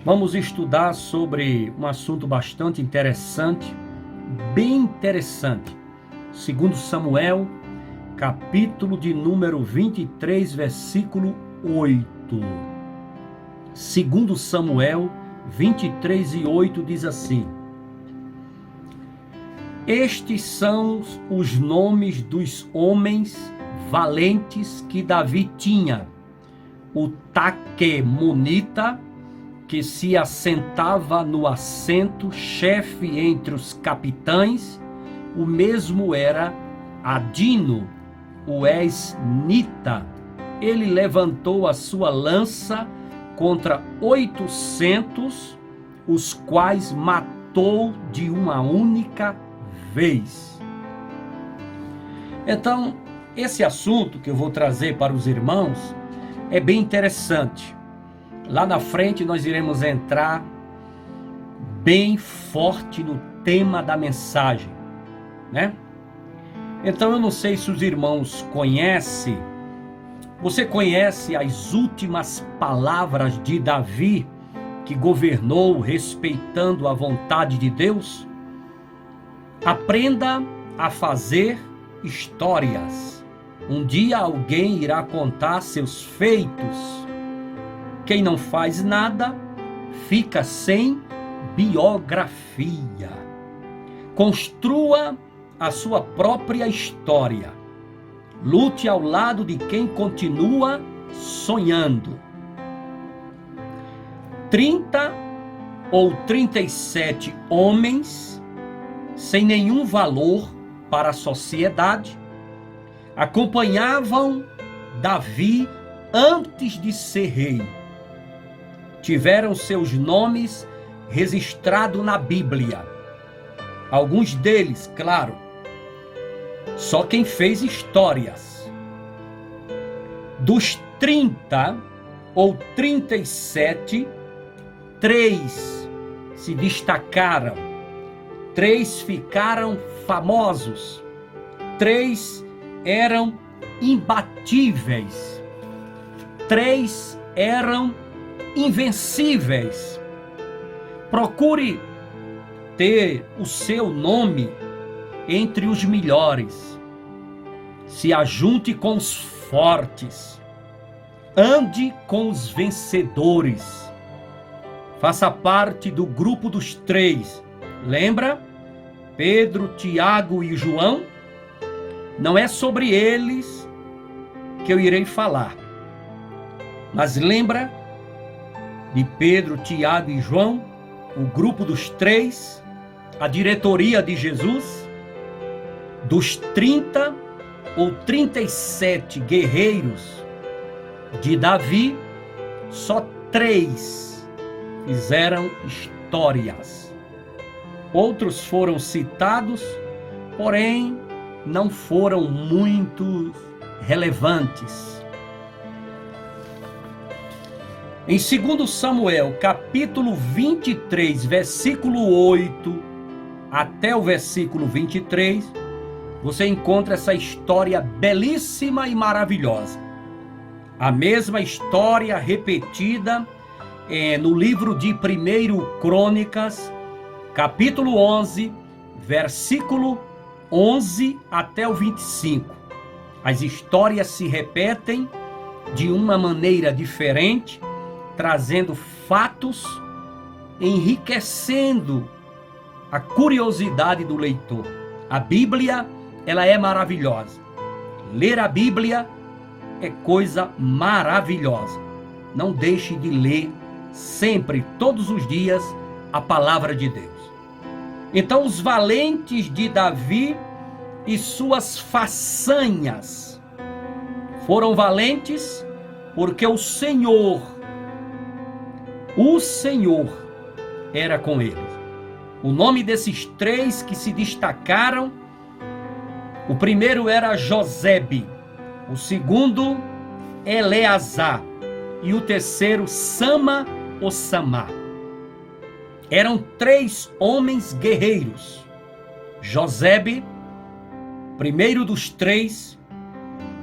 Vamos estudar sobre um assunto bastante interessante, bem interessante. Segundo Samuel, capítulo de número 23, versículo 8. Segundo Samuel 23:8 diz assim: Estes são os nomes dos homens valentes que Davi tinha: o Taquemonita, que se assentava no assento, chefe entre os capitães, o mesmo era Adino, o Esnita. Ele levantou a sua lança contra 800, os quais matou de uma única vez. Então, esse assunto que eu vou trazer para os irmãos é bem interessante. Lá na frente nós iremos entrar bem forte no tema da mensagem, né? Então eu não sei se os irmãos conhecem. Você conhece as últimas palavras de Davi, que governou respeitando a vontade de Deus? Aprenda a fazer histórias. Um dia alguém irá contar seus feitos. Quem não faz nada fica sem biografia. Construa a sua própria história. Lute ao lado de quem continua sonhando. 30 ou 37 homens sem nenhum valor para a sociedade acompanhavam Davi antes de ser rei. Tiveram seus nomes registrados na Bíblia. Alguns deles, claro, só quem fez histórias. Dos 30 ou 37, 3 se destacaram, 3 ficaram famosos, 3 eram imbatíveis, 3 eram invencíveis. Procure ter o seu nome entre os melhores. Se ajunte com os fortes. Ande com os vencedores. Faça parte do grupo dos 3. Lembra? Pedro, Tiago e João? Não é sobre eles que eu irei falar. Mas lembra de Pedro, Tiago e João, o grupo dos 3, a diretoria de Jesus? Dos 30 ou 37 guerreiros de Davi, só 3 fizeram histórias. Outros foram citados, porém não foram muito relevantes. Em 2 Samuel, capítulo 23, versículo 8 até o versículo 23, você encontra essa história belíssima e maravilhosa. A mesma história repetida no livro de 1 Crônicas, capítulo 11, versículo 11 até o 25. As histórias se repetem de uma maneira diferente, trazendo fatos, enriquecendo a curiosidade do leitor. A Bíblia, ela é maravilhosa. Ler a Bíblia é coisa maravilhosa. Não deixe de ler sempre, todos os dias, a palavra de Deus. Então, os valentes de Davi e suas façanhas foram valentes porque o Senhor era com eles. O nome desses 3 que se destacaram: o primeiro era Josebe, o segundo Eleazar e o terceiro Sama ou Samá. Eram 3 homens guerreiros. Josebe, primeiro dos 3,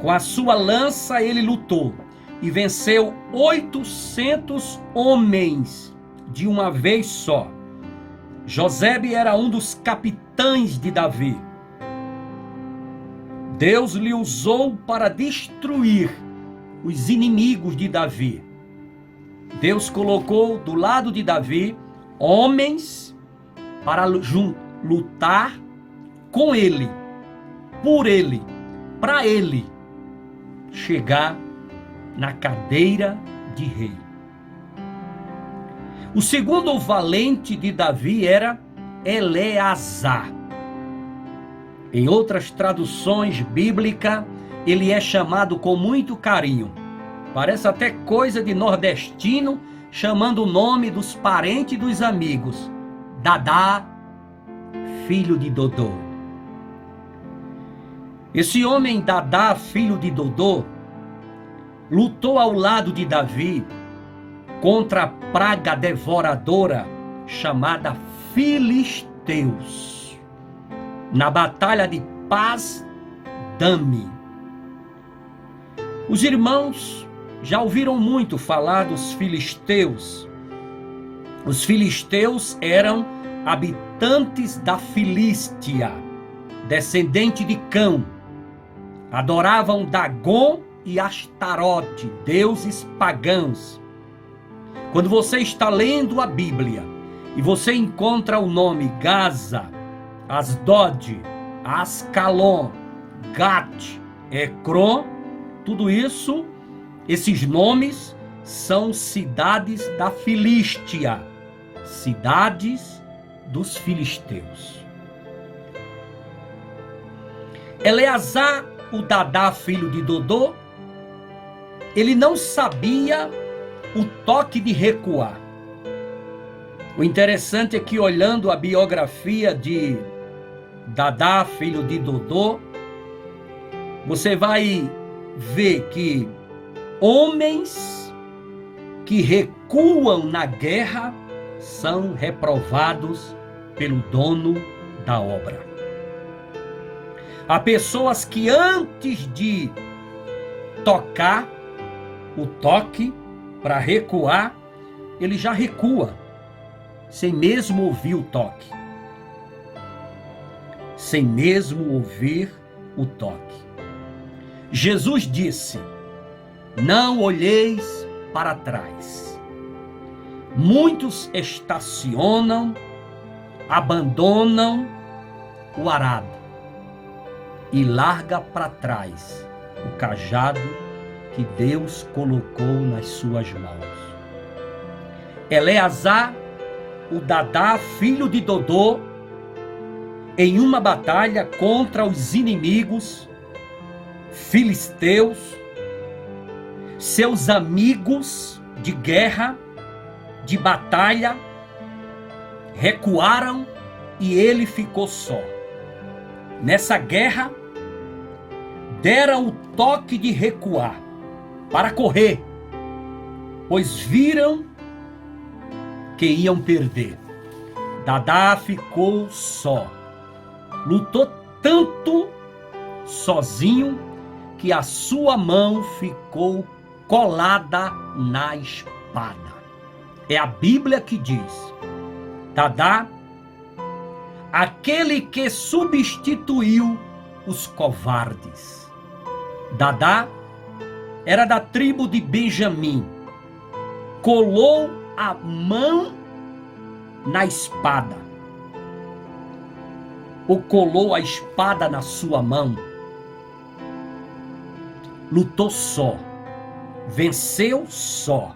com a sua lança ele lutou e venceu 800 homens de uma vez só. Josebe era um dos capitães de Davi. Deus lhe usou para destruir os inimigos de Davi. Deus colocou do lado de Davi homens para lutar com ele, por ele, para ele chegar na cadeira de rei. O segundo valente de Davi era Eleazar. Em outras traduções bíblicas, ele é chamado com muito carinho. Parece até coisa de nordestino, chamando o nome dos parentes e dos amigos. Dadá, filho de Dodô. Esse homem, Dadá, filho de Dodô, lutou ao lado de Davi contra a praga devoradora chamada Filisteus, na batalha de Paz-Dame. Os irmãos já ouviram muito falar dos filisteus. Os filisteus eram habitantes da Filístia, descendente de Cão. Adoravam Dagom e Astarote, deuses pagãos. Quando você está lendo a Bíblia e você encontra o nome Gaza, Asdod, Ascalon, Gat, Ecrom, tudo isso, esses nomes são cidades da Filístia, cidades dos filisteus. Eleazar, o Dadá, filho de Dodô, ele não sabia o toque de recuar. O interessante é que, olhando a biografia de Dadá, filho de Dodô, você vai ver que homens que recuam na guerra são reprovados pelo dono da obra. Há pessoas que antes de tocar o toque para recuar, ele já recua, sem mesmo ouvir o toque. Sem mesmo ouvir o toque. Jesus disse: não olheis para trás. Muitos estacionam, abandonam o arado e larga para trás o cajado que Deus colocou nas suas mãos. Eleazar, o Dadá, filho de Dodô, em uma batalha contra os inimigos filisteus, seus amigos de guerra, de batalha, recuaram e ele ficou só. Nessa guerra, deram o toque de recuar, para correr, pois viram que iam perder. Dadá ficou só. Lutou tanto sozinho que a sua mão ficou colada na espada. É a Bíblia que diz: Dadá, aquele que substituiu os covardes. Dadá era da tribo de Benjamim. Colou a mão na espada. Ou colou a espada na sua mão. Lutou só. Venceu só.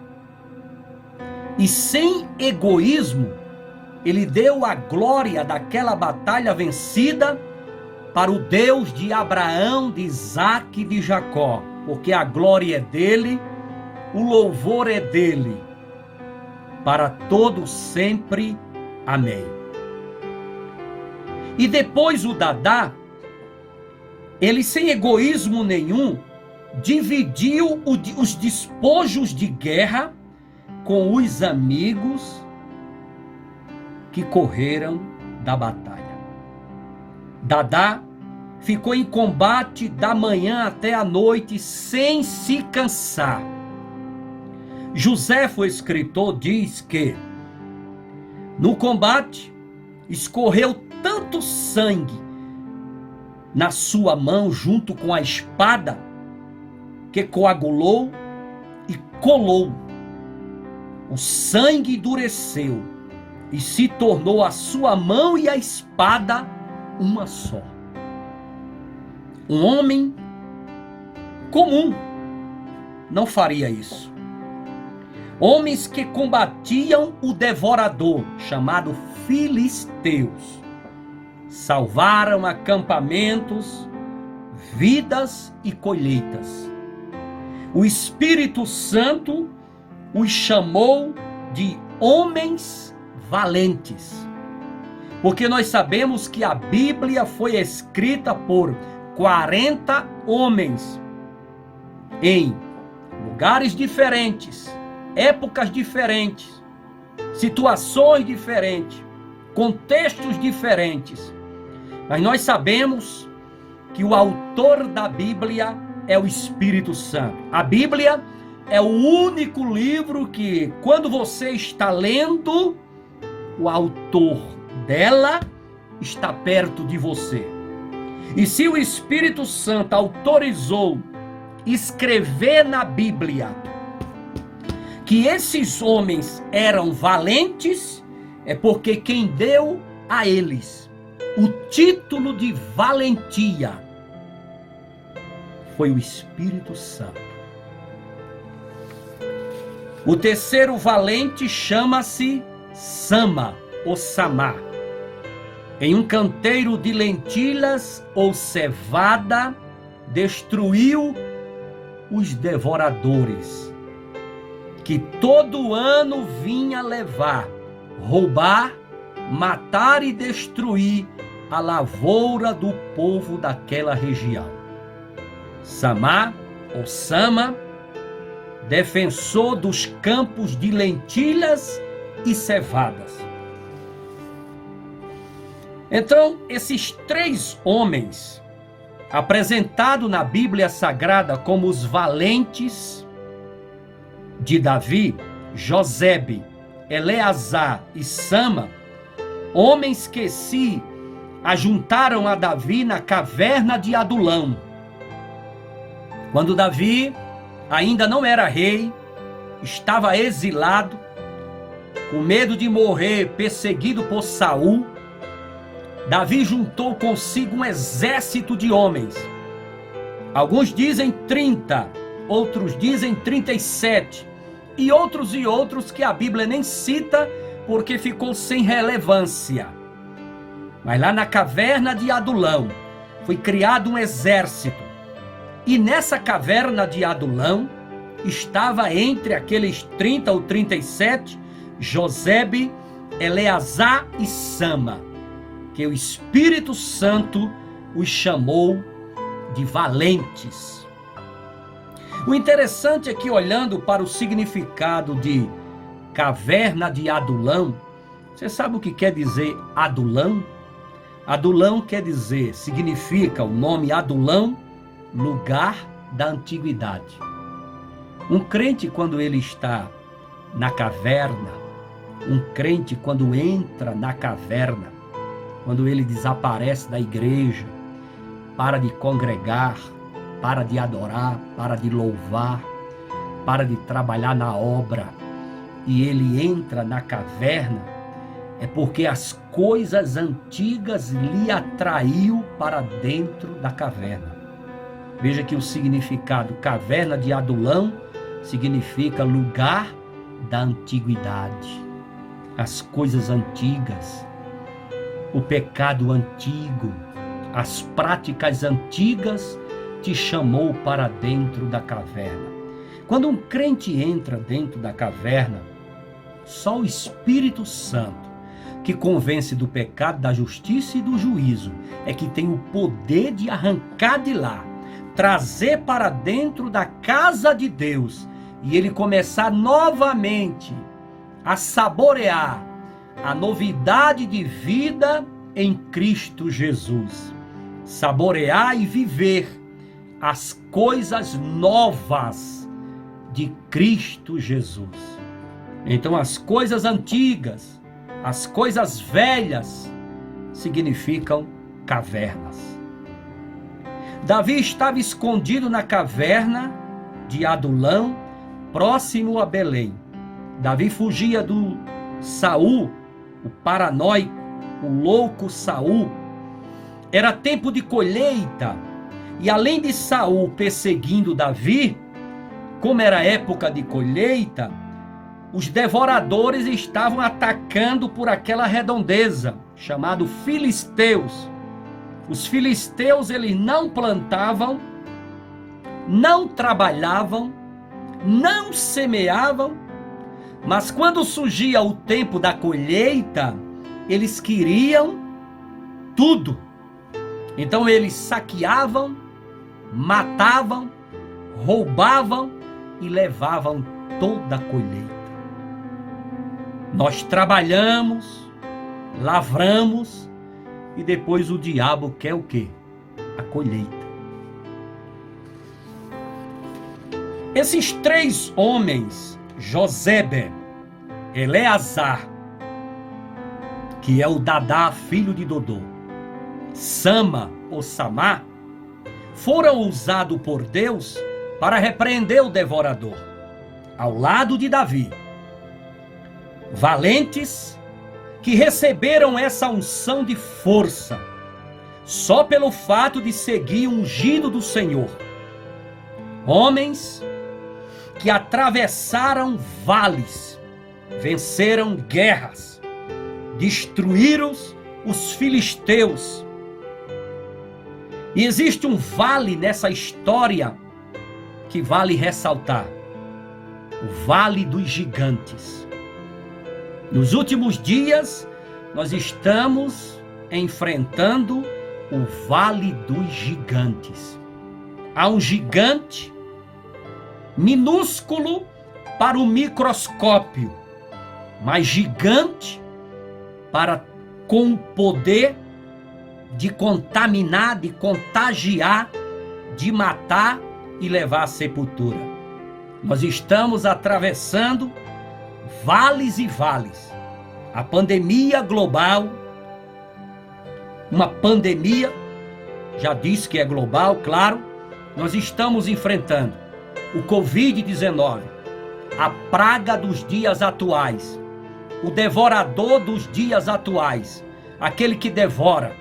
E sem egoísmo, ele deu a glória daquela batalha vencida para o Deus de Abraão, de Isaque e de Jacó, porque a glória é dele, o louvor é dele, para todo sempre. Amém. E depois o Dadá, ele sem egoísmo nenhum, dividiu os despojos de guerra com os amigos que correram da batalha. Dadá ficou em combate da manhã até a noite sem se cansar. José, o escritor, diz que No combate, escorreu tanto sangue na sua mão junto com a espada que coagulou e colou. O sangue endureceu e se tornou a sua mão e a espada uma só. Um homem comum não faria isso. Homens que combatiam o devorador, chamado filisteus, salvaram acampamentos, vidas e colheitas. O Espírito Santo os chamou de homens valentes, porque nós sabemos que a Bíblia foi escrita por 40 homens em lugares diferentes, épocas diferentes, situações diferentes, contextos diferentes. Mas nós sabemos que o autor da Bíblia é o Espírito Santo. A Bíblia é o único livro que, quando você está lendo, o autor dela está perto de você. E se o Espírito Santo autorizou escrever na Bíblia que esses homens eram valentes, é porque quem deu a eles o título de valentia foi o Espírito Santo. O terceiro valente chama-se Sama ou Samá. Em um canteiro de lentilhas ou cevada, destruiu os devoradores, que todo ano vinha levar, roubar, matar e destruir a lavoura do povo daquela região. Samá ou Sama, defensor dos campos de lentilhas e cevadas. Então, esses três homens, apresentados na Bíblia Sagrada como os valentes de Davi, Josebe, Eleazar e Sama, homens que se ajuntaram a Davi na caverna de Adulão. Quando Davi ainda não era rei, estava exilado, com medo de morrer, perseguido por Saul, Davi juntou consigo um exército de homens. Alguns dizem 30, outros dizem 37, e outros que a Bíblia nem cita porque ficou sem relevância. Mas lá na caverna de Adulão foi criado um exército. E nessa caverna de Adulão estava entre aqueles 30 ou 37, Josebe, Eleazar e Sama, que o Espírito Santo os chamou de valentes. O interessante é que, olhando para o significado de caverna de Adulão, você sabe o que quer dizer Adulão? Adulão significa o nome Adulão, lugar da antiguidade. Um crente, quando ele está na caverna, um crente, quando entra na caverna, quando ele desaparece da igreja, para de congregar, para de adorar, para de louvar, para de trabalhar na obra, e ele entra na caverna, é porque as coisas antigas lhe atraiu para dentro da caverna. Veja que o significado caverna de Adulão significa lugar da antiguidade. As coisas antigas, o pecado antigo, as práticas antigas te chamou para dentro da caverna. Quando um crente entra dentro da caverna, só o Espírito Santo, que convence do pecado, da justiça e do juízo, é que tem o poder de arrancar de lá, trazer para dentro da casa de Deus, e ele começar novamente a saborear a novidade de vida em Cristo Jesus. Saborear e viver as coisas novas de Cristo Jesus. Então as coisas antigas As coisas velhas significam cavernas. Davi estava escondido na caverna de Adulão, próximo a Belém. Davi fugia do Saul, o paranoico, o louco Saul. Era tempo de colheita, e além de Saul perseguindo Davi, como era época de colheita, os devoradores estavam atacando por aquela redondeza, chamado filisteus. Os filisteus, eles não plantavam, não trabalhavam, não semeavam, mas quando surgia o tempo da colheita, eles queriam tudo. Então eles saqueavam, matavam, roubavam e levavam toda a colheita. Nós trabalhamos, lavramos, e depois o diabo quer o quê? A colheita. Esses 3 homens, Josebe, Eleazar, que é o Dadá, filho de Dodô, Sama ou Samá, foram usados por Deus para repreender o devorador, ao lado de Davi. Valentes, que receberam essa unção de força, só pelo fato de seguir o ungido do Senhor. Homens que atravessaram vales, venceram guerras, destruíram os filisteus. E existe um vale nessa história que vale ressaltar: o Vale dos Gigantes. Nos últimos dias, nós estamos enfrentando o Vale dos Gigantes. Há um gigante minúsculo para o microscópio, mas gigante com o poder de contaminar, de contagiar, de matar e levar à sepultura. Nós estamos atravessando vales e vales. A pandemia global, uma pandemia, já disse que é global, claro, nós estamos enfrentando o Covid-19, a praga dos dias atuais, o devorador dos dias atuais, aquele que devora,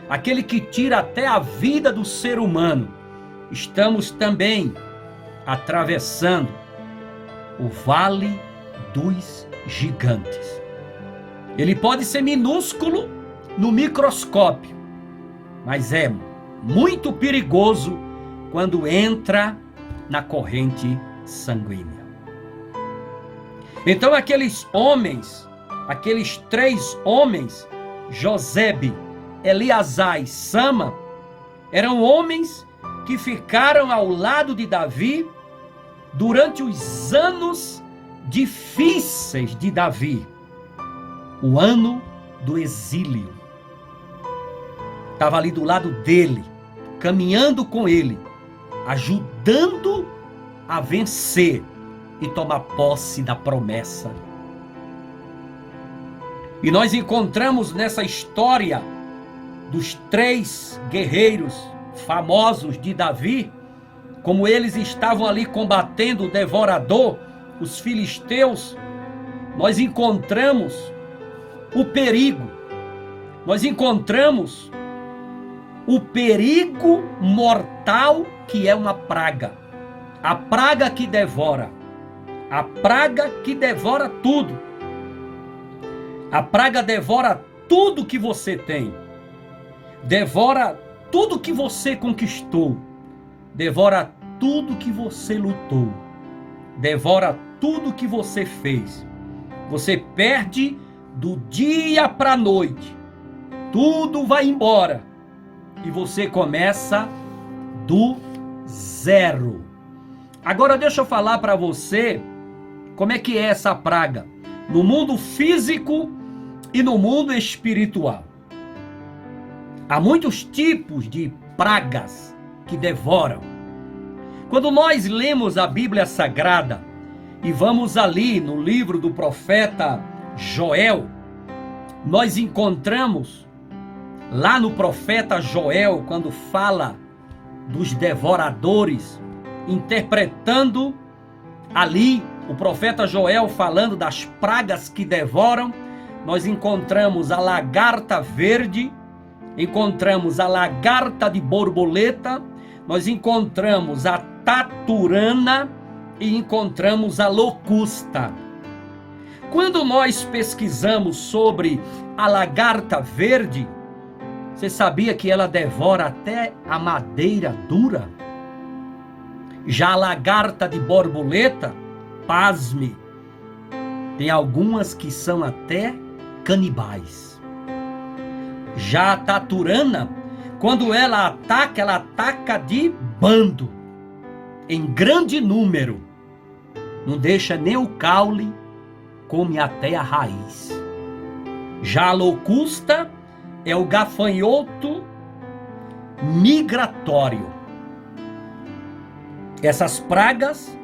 aquele que tira até a vida do ser humano. Estamos também atravessando o Vale dos Gigantes. Ele pode ser minúsculo no microscópio, mas é muito perigoso quando entra na corrente sanguínea. Então aqueles homens, aqueles 3 homens, Josebe, Eleazar e Sama, eram homens que ficaram ao lado de Davi durante os anos difíceis de Davi, o ano do exílio. Estava ali do lado dele, caminhando com ele, ajudando a vencer e tomar posse da promessa. E nós encontramos nessa história dos 3 guerreiros famosos de Davi, como eles estavam ali combatendo o devorador, os filisteus, nós encontramos o perigo, nós encontramos o perigo mortal que é uma praga, a praga que devora, a praga que devora tudo, a praga devora tudo que você tem, devora tudo que você conquistou, devora tudo que você lutou, devora tudo que você fez. Você perde do dia para a noite, tudo vai embora e você começa do zero. Agora deixa eu falar para você como é que é essa praga no mundo físico e no mundo espiritual. Há muitos tipos de pragas que devoram. Quando nós lemos a Bíblia Sagrada e vamos ali no livro do profeta Joel, nós encontramos lá no profeta Joel, quando fala dos devoradores, interpretando ali o profeta Joel falando das pragas que devoram, nós encontramos a lagarta verde, encontramos a lagarta de borboleta, nós encontramos a taturana e encontramos a locusta. Quando nós pesquisamos sobre a lagarta verde, você sabia que ela devora até a madeira dura? Já a lagarta de borboleta, pasme, tem algumas que são até canibais. Já a taturana, quando ela ataca de bando, em grande número. Não deixa nem o caule, come até a raiz. Já a locusta é o gafanhoto migratório. Essas pragas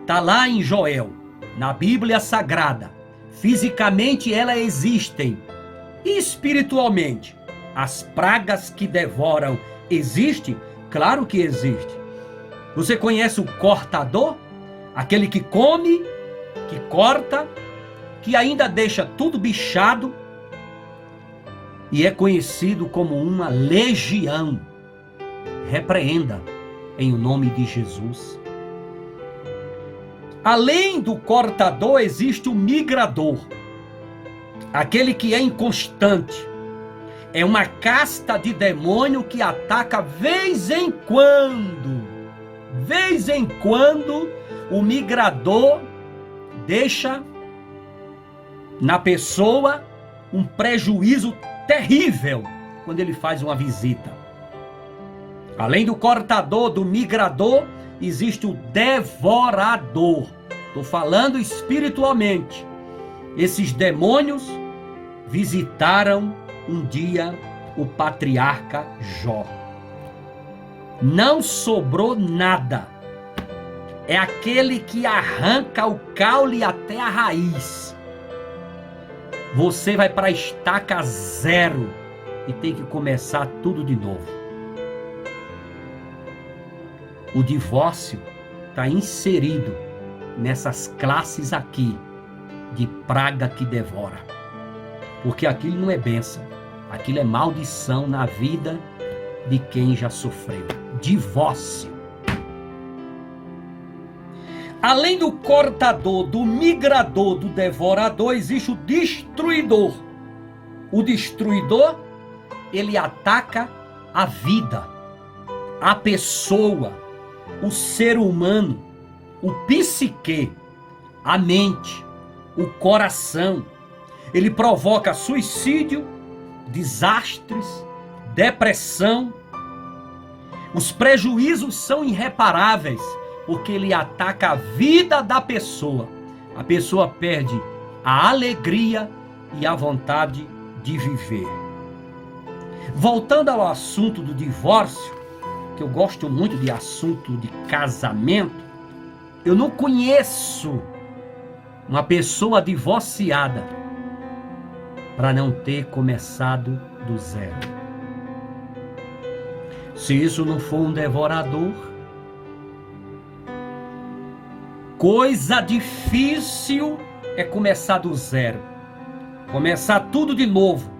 tá lá em Joel, na Bíblia Sagrada. Fisicamente elas existem. E espiritualmente, as pragas que devoram existem? Claro que existe. Você conhece o cortador? Aquele que come, que corta, que ainda deixa tudo bichado e é conhecido como uma legião. Repreenda em nome de Jesus. Além do cortador, existe o migrador, aquele que é inconstante. É uma casta de demônio que ataca vez em quando. Vez em quando, o migrador deixa na pessoa um prejuízo terrível quando ele faz uma visita. Além do cortador, do migrador, existe o devorador. Estou falando espiritualmente. Esses demônios visitaram um dia o patriarca Jó. Não sobrou nada. É aquele que arranca o caule até a raiz. Você vai para a estaca zero e tem que começar tudo de novo. O divórcio está inserido nessas classes aqui de praga que devora. Porque aquilo não é bênção, aquilo é maldição na vida de quem já sofreu. Divórcio. Além do cortador, do migrador, do devorador, existe o destruidor. O destruidor, ele ataca a vida, a pessoa, o ser humano, o psique, a mente, o coração. Ele provoca suicídio, desastres, depressão. Os prejuízos são irreparáveis, porque ele ataca a vida da pessoa. A pessoa perde a alegria e a vontade de viver. Voltando ao assunto do divórcio, que eu gosto muito de assunto de casamento, eu não conheço uma pessoa divorciada para não ter começado do zero. Se isso não for um devorador, coisa difícil é começar do zero, começar tudo de novo.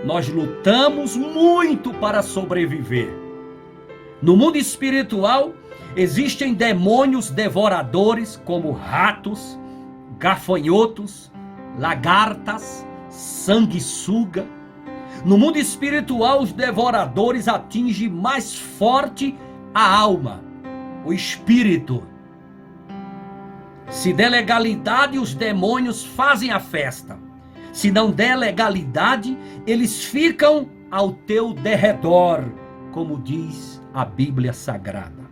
Nós lutamos muito para sobreviver. No mundo espiritual, existem demônios devoradores como ratos, gafanhotos, lagartas, sanguessuga. No mundo espiritual, os devoradores atingem mais forte a alma, o espírito. Se der legalidade, os demônios fazem a festa. Se não der legalidade, eles ficam ao teu derredor, como diz a Bíblia Sagrada.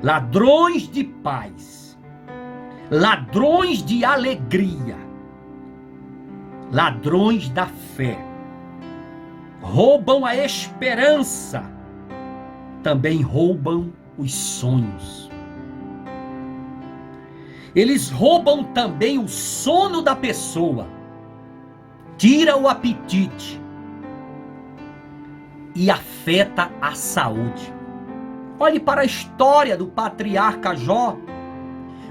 Ladrões de paz, ladrões de alegria, ladrões da fé, roubam a esperança, também roubam os sonhos. Eles roubam também o sono da pessoa. tira o apetite e afeta a saúde. Olhe para a história do patriarca Jó.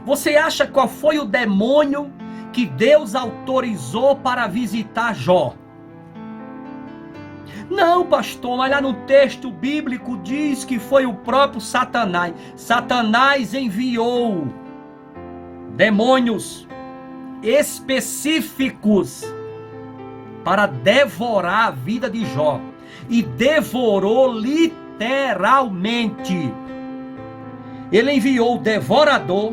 Você acha qual foi o demônio que Deus autorizou para visitar Jó? Não, pastor, mas lá no texto bíblico diz que foi o próprio Satanás. Satanás enviou demônios específicos para devorar a vida de Jó. E devorou literalmente. Ele enviou o devorador,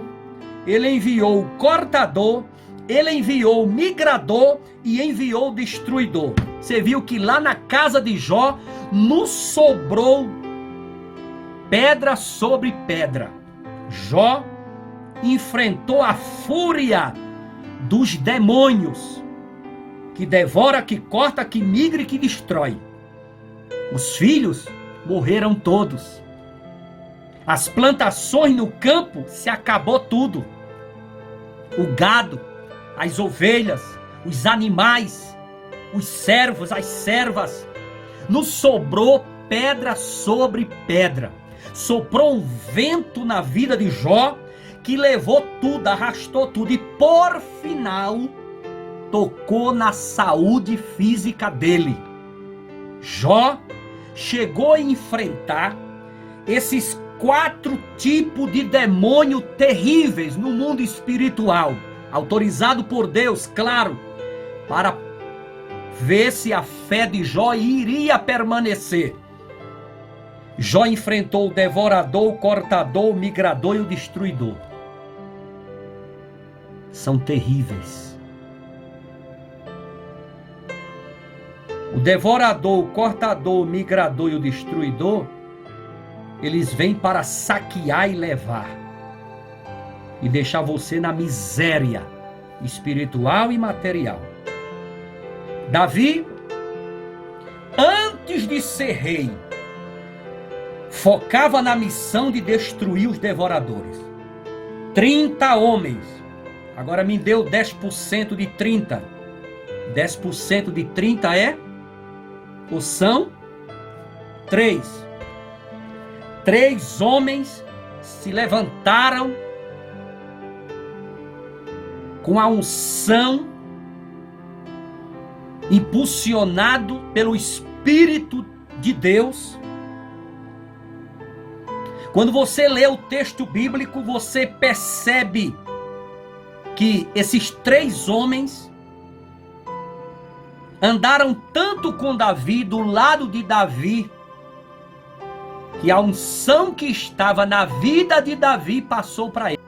ele enviou o cortador, ele enviou o migrador e enviou o destruidor. Você viu que lá na casa de Jó não sobrou pedra sobre pedra. Jó enfrentou a fúria dos demônios que devora, que corta, que migra e que destrói. Os filhos morreram todos. As plantações no campo se acabou tudo. O gado, as ovelhas, os animais, os servos, as servas. Não sobrou pedra sobre pedra. Soprou um vento na vida de Jó que levou tudo, arrastou tudo e por final tocou na saúde física dele. Jó chegou a enfrentar esses 4 tipos de demônio terríveis no mundo espiritual, autorizado por Deus, claro, para ver se a fé de Jó iria permanecer. Jó enfrentou o devorador, o cortador, o migrador e o destruidor. São terríveis. O devorador, o cortador, o migrador e o destruidor, eles vêm para saquear e levar. E deixar você na miséria espiritual e material. Davi, antes de ser rei, focava na missão de destruir os devoradores. 30 homens. Agora me deu 10% de 30. 10% de 30 é? Ou são 3. 3 homens se levantaram com a unção, impulsionado pelo Espírito de Deus. Quando você lê o texto bíblico, você percebe que esses 3 homens andaram tanto com Davi, do lado de Davi, que a unção que estava na vida de Davi passou para ele.